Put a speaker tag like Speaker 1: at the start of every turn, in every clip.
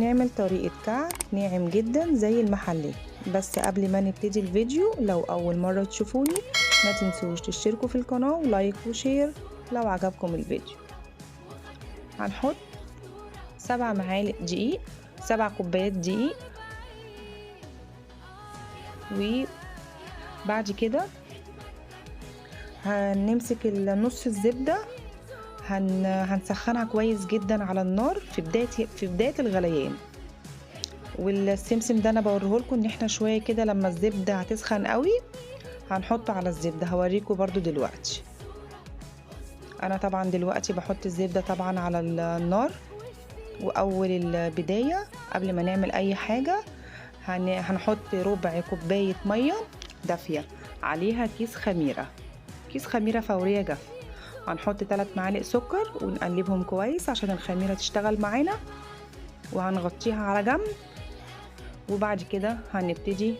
Speaker 1: هنعمل طريقة كعك ناعم جدا زي المحلات. بس قبل ما نبتدي الفيديو، لو أول مرة تشوفوني ما تنسوش تشتركوا في القناة ولايك وشير لو عجبكم الفيديو. هنحط 7 معالق دقيق، 7 كوبايات دقيق. وبعد كده هنمسك نص الزبدة، هنسخنها كويس جدا على النار في بداية الغليان. والسمسم ده انا بوريهولكم ان احنا شويه كده لما الزبده هتسخن قوي هنحطه على الزبده. هوريكم برضو دلوقتي. انا طبعا دلوقتي بحط الزبده طبعا على النار. واول البدايه قبل ما نعمل اي حاجه هنحط ربع كوبايه ميه دافيه عليها كيس خميره فوريه جاف. هنحط 3 معالق سكر ونقلبهم كويس عشان الخميره تشتغل معانا، وهنغطيها على جنب. وبعد كده هنبتدي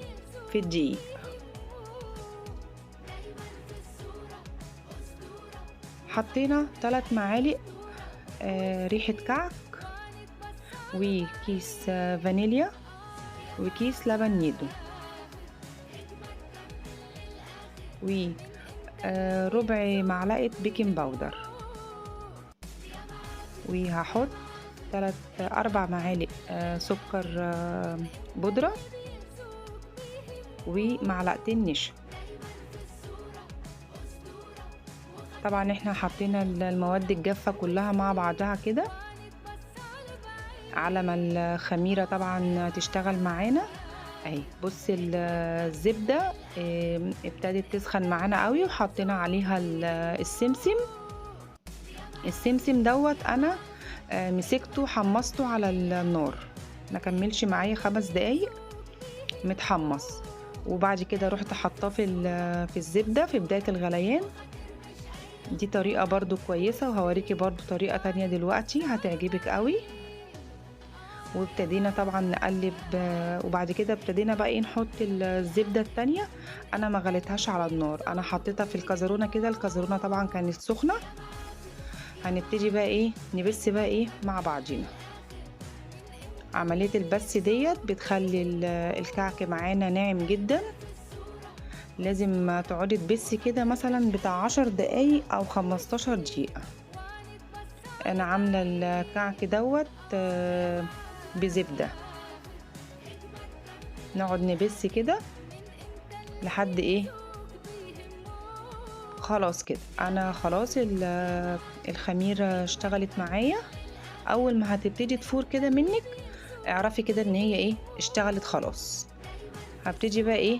Speaker 1: في الدقيق. حطينا 3 معالق ريحة كعك، وكيس فانيليا، وكيس لبن نيدو، وربع معلقة بيكنج باودر. وهحط 4 معالق سكر بودرة، ومعلقتين نشا. طبعا احنا حطينا المواد الجافة كلها مع بعضها كده على ما الخميرة طبعا تشتغل معانا. اهي بص الزبدة ابتدت تسخن معانا قوي، وحطينا عليها السمسم دوت. انا مسكته حمصته على النار، ما كملش معايا 5 دقايق متحمص. وبعد كده رحت حطاه في الزبدة في بداية الغليان. دي طريقة برضو كويسة، وهوريكي برضو طريقة تانية دلوقتي هتعجبك قوي. وابتدينا طبعا نقلب، وبعد كده ابتدينا بقى نحط الزبدة التانية. انا ما غليتهاش على النار، انا حطيتها في الكازرونة كده. الكازرونة طبعا كانت سخنة. هنبتدي بقى نبس بقى مع بعضينا. عملية البس ديت بتخلي الكعك معانا ناعم جدا. لازم تقعدي تبسي كده مثلا بتاع 10 دقايق او 15 دقيقة. انا عاملة الكعك دوت بزبدة. نقعد نبس كده لحد خلاص كده. انا خلاص الخميرة اشتغلت معايا. اول ما هتبتدي تفور كده منك اعرفي كده ان هي اشتغلت خلاص. هبتدي بقى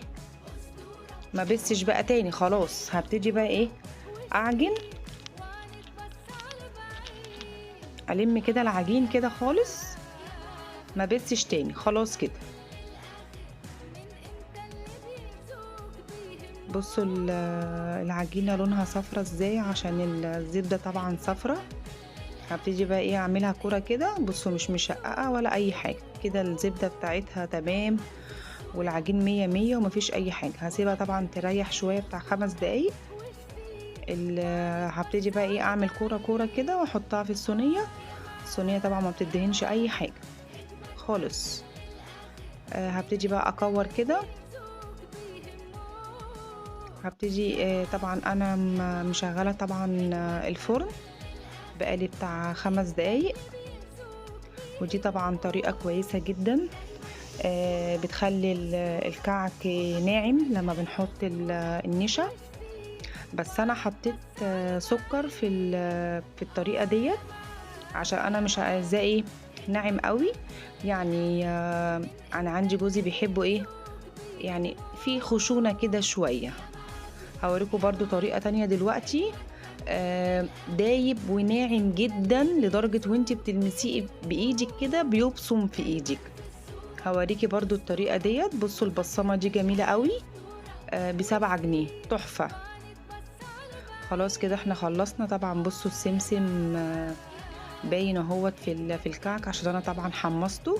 Speaker 1: ما بسش بقى تاني. خلاص هبتدي بقى اعجن، الم كده العجين كده خالص، ما بسش تاني. خلاص كده. بصوا العجينة لونها صفرة ازاي عشان الزبدة طبعا صفرة. هبتدي بقى اعملها كرة كده. بصوا مش مشققة ولا اي حاجة كده، الزبدة بتاعتها تمام والعجين 100 100 ومفيش اي حاجة. هسيبها طبعا تريح شوية بتاع 5 دقايق. هبتدي بقى اعمل كورة كده واحطها في الصينية طبعا ما بتدهنش اي حاجة خالص. هبتدي بقى اكور كده. هبتدي طبعا انا مشغلة طبعا الفرن بقالي بتاع 5 دقايق. ودي طبعا طريقة كويسة جدا، بتخلي الكعك ناعم لما بنحط النشا. بس انا حطيت سكر في الطريقة ديت عشان انا مش عايزاه ناعم قوي. يعني انا عندي جوزي بيحبه يعني في خشونة كده شوية. هوريكم برضو طريقة تانية دلوقتي دايب وناعم جدا لدرجة وانتي بتلمسيه بايدك كده بيبصم في ايدك. هوريكي برضو الطريقة ديت. بصوا البصمة دي جميلة قوي، ب7 جنيه تحفة. خلاص كده احنا خلصنا. طبعا بصوا السمسم باين اهوت في الكعك عشان انا طبعا حمصته.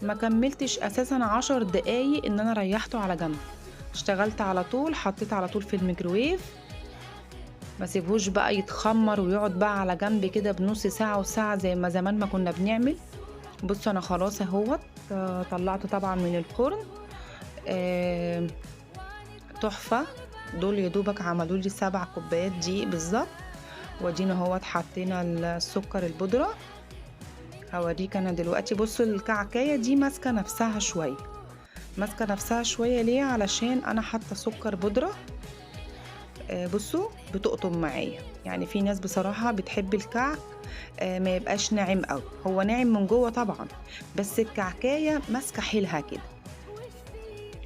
Speaker 1: ما كملتش اساسا 10 دقايق ان انا ريحته على جنب. اشتغلت على طول، حطيت على طول في الميكروويف. ما سيبهوش بقى يتخمر ويقعد بقى على جنب كده بنص ساعة وساعة زي ما زمان ما كنا بنعمل. بصوا انا خلاص اهوت طلعته طبعا من الفرن. آه، تحفة. دول يا دوبك عملوا لي 7 كوبايات دقيق بالظبط. وادينا اهوت حطينا السكر البودرة. هوريك انا دلوقتي. بصوا الكعكاية دي ماسكة نفسها شوية، ماسكة نفسها شوية ليه؟ علشان انا حاطة سكر بودرة. بصوا بتقطم معايا. يعني في ناس بصراحة بتحب الكعك ما يبقاش ناعم قوي، هو ناعم من جوه طبعا بس الكعكاية ماسكة حيلها كده.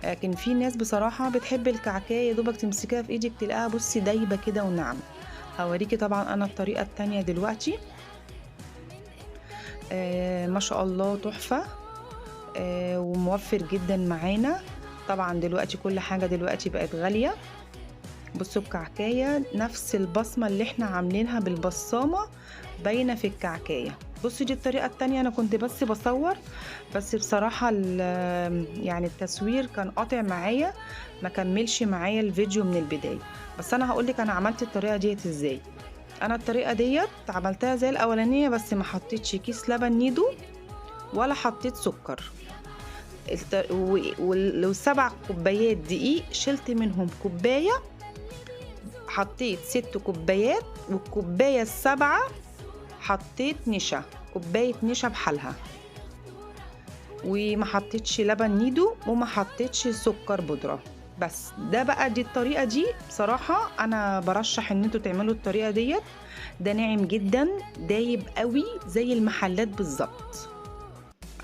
Speaker 1: لكن في ناس بصراحة بتحب الكعكاية دوبك تمسكها في ايدك تلاقيها بصي دايبة كده وناعمة. هوريكي طبعا انا الطريقة التانية دلوقتي. ما شاء الله تحفة. وموفر جدا معانا. طبعا دلوقتي كل حاجة دلوقتي بقت غالية. بصوا الكعكاية نفس البصمة اللي احنا عاملينها بالبصامة باينة في الكعكاية. بصوا دي الطريقة التانية. انا كنت بس بصور بس بصراحة يعني التصوير كان قاطع معايا، ما كملش معايا الفيديو من البداية. بس انا هقولك انا عملت الطريقة ديت ازاي. انا الطريقة ديت عملتها زي الاولانية بس ما حطيتش كيس لبن نيدو ولا حطيت سكر. ولو 7 كوبايات دقيق شلت منهم كوباية، حطيت 6 كوبايات، والكوباية السابعة حطيت نشا، كوباية نشا بحالها. وما حطيتش لبن نيدو وما حطيتش سكر بودرة. بس ده بقى دي الطريقة دي بصراحة انا برشح ان انتوا تعملوا الطريقة ديت. ده ناعم جدا دايب قوي زي المحلات بالظبط.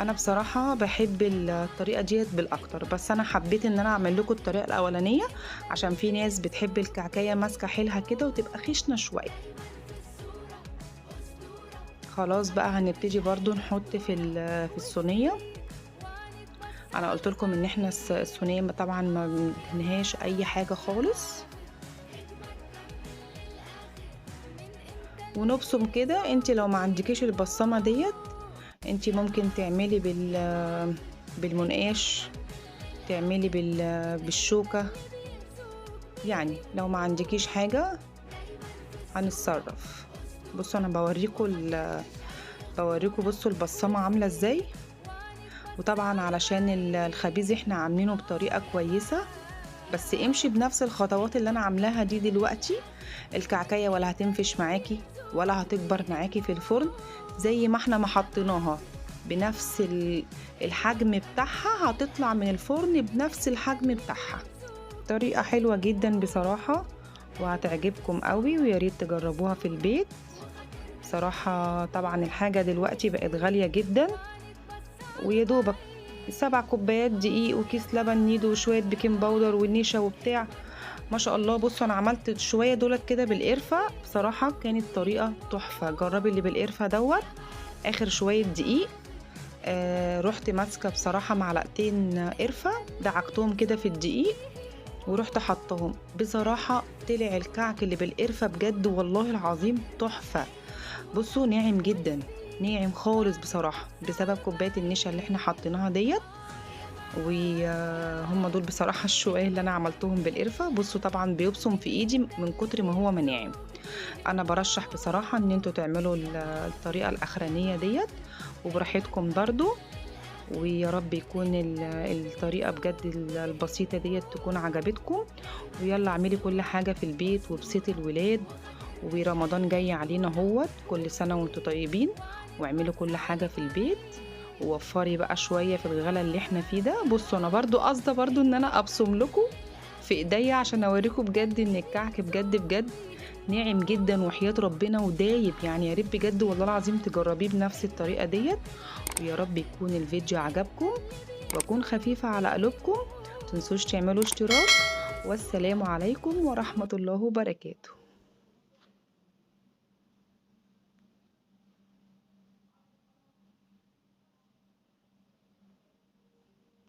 Speaker 1: انا بصراحة بحب الطريقة ديت بالاكتر، بس انا حبيت ان انا اعمل لكم الطريقة الاولانية عشان في ناس بتحب الكعكاية ماسكة حيلها كده وتبقى خشنة شوية. خلاص بقى هنبتدي برضو نحط في الصينية. انا قلت لكم ان احنا الصينية طبعا ما بندهنهاش اي حاجة خالص، ونبصم كده. انت لو ما عندكيش البصمة ديت انت ممكن تعملي بالمنقاش، تعملي بالشوكة. يعني لو ما عندكيش حاجة هنتصرف. بصوا انا بوريكم بصوا البصمة عاملة ازاي. وطبعا علشان الخبيز احنا عاملينه بطريقة كويسة، بس امشي بنفس الخطوات اللي انا عاملاها دي دلوقتي. الكعكاية ولا هتنفش معاكي ولا هتكبر معاكي في الفرن. زي ما احنا ما حطيناها بنفس الحجم بتاعها هتطلع من الفرن بنفس الحجم بتاعها. طريقة حلوة جدا بصراحة وهتعجبكم قوي، ويا ريت تجربوها في البيت. بصراحة طبعا الحاجة دلوقتي بقت غالية جدا، ويا دوبك 7 كوبايات دقيق وكيس لبن نيدو وشوية بيكنج باودر والنشا وبتاع. ما شاء الله. بصوا انا عملت شوية دولت كده بالقرفة، بصراحة كانت طريقة تحفة. جربي اللي بالقرفة دوت. اخر شوية دقيق رحت ماسكة بصراحة معلقتين قرفة دعكتهم كده في الدقيق ورحت حطهم. بصراحة طلع الكعك اللي بالقرفة بجد والله العظيم تحفة. بصوا ناعم جدا، ناعم خالص بصراحة بسبب كوباية النشا اللي احنا حطيناها ديت. وهم دول بصراحة الشوية اللي انا عملتهم بالقرفة. بصوا طبعا بيبصم في ايدي من كتر ما هو مناعم. انا برشح بصراحة ان انتوا تعملوا الطريقة الاخرانية ديت وبراحتكم برضو. ويا رب يكون الطريقة بجد البسيطة ديت تكون عجبتكم. ويلا اعملي كل حاجة في البيت وبسيط الولاد. ورمضان جاي علينا اهوت، كل سنة وانتوا طيبين. واعملوا كل حاجة في البيت ووفري بقى شوية في الغلا اللي احنا فيه ده. بصوا انا برضو قصده برضو ان انا ابصم لكم في ايديا عشان اوريكم بجد ان الكعك بجد بجد ناعم جدا وحياة ربنا ودايب. يعني يا ريت بجد والله العظيم تجربيه بنفس الطريقة ديت. ويا رب يكون الفيديو عجبكم واكون خفيفة على قلوبكم. متنسوش تعملوا اشتراك. والسلام عليكم ورحمة الله وبركاته.